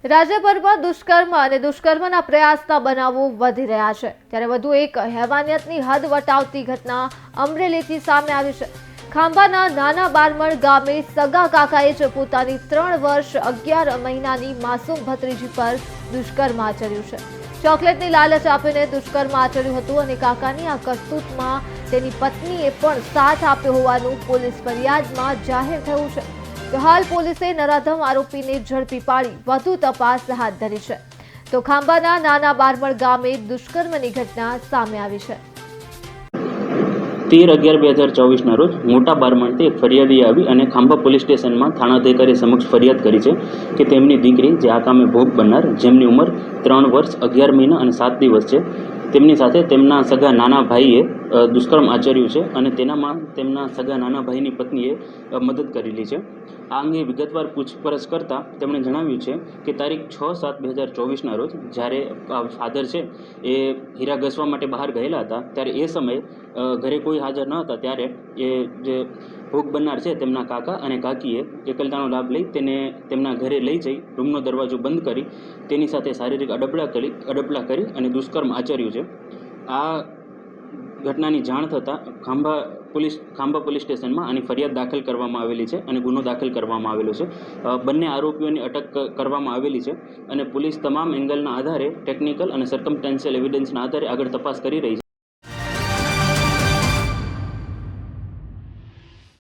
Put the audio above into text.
રાજ્યભરમાં દુષ્કર્મ અને દુષ્કર્મના પ્રયાસના બનાવો વધી રહ્યા છે, ત્યારે વધુ એક હેવાનિયતની હદ વટાવતી ઘટના અમરેલીથી સામે આવી છે। ખાંભાના નાના બારમણ ગામે સગા કાકાએ જ પોતાની 3 વર્ષ 11 મહિનાની માસૂમ ભત્રીજી પર દુષ્કર્મ આચર્યું છે। ચોકલેટની લાલચ આપીને દુષ્કર્મ આચર્યું હતું અને કાકાની આ કરતૂતમાં તેની પત્નીએ પણ સાથ આપ્યો હોવાનું પોલીસ ફરિયાદમાં જાહેર થયું છે। તો હાલ પોલીસે નરાધમ આરોપીને ઝડપી પાડી વધુ તપાસ હાથ ધરી છે। તો ખાંભાના નાના બારમણ ગામે દુષ્કર્મની ઘટના સામે આવી છે। 13/11/2024 રોજ મોટા બારમણથી એક ફરિયાદી આવી અને ખાંભા પોલીસ સ્ટેશનમાં થાણાધિકારી સમક્ષ ફરિયાદ કરી છે કે તેમની દીકરી જે આ કામે ભોગ બનનાર, જેમની ઉંમર 3 વર્ષ 11 મહિના અને 7 દિવસ છે, તેમની સાથે તેમના સગા નાના ભાઈએ દુષ્કર્મ આચર્યું છે અને તેનામાં તેમના સગા નાના ભાઈની પત્નીએ મદદ કરેલી છે। આ અંગે વિગતવાર પૂછપરછ કરતાં તેમણે જણાવ્યું છે કે તારીખ 6/7/2024 રોજ જ્યારે ફાધર છે એ હીરા ઘસવા માટે બહાર ગયેલા હતા, ત્યારે એ સમયે ઘરે કોઈ હાજર ન હતા, ત્યારે એ જે ભોગ બનનાર છે તેમના કાકા અને કાકીએ એકલતાનો લાભ લઈ તેને તેમના ઘરે લઈ જઈ રૂમનો દરવાજો બંધ કરી તેની સાથે શારીરિક અડપલા કરી અને દુષ્કર્મ આચર્યું છે। આ ઘટનાની જાણ થતાં ખાંભા પોલીસ સ્ટેશનમાં આની ફરિયાદ દાખલ કરવામાં આવેલી છે અને ગુનો દાખલ કરવામાં આવેલો છે। બંને આરોપીઓની અટક કરવામાં આવેલી છે અને પોલીસ તમામ એંગલના આધારે ટેકનિકલ અને સર્કમસ્ટેન્શિયલ એવિડન્સના આધારે આગળ તપાસ કરી રહી છે।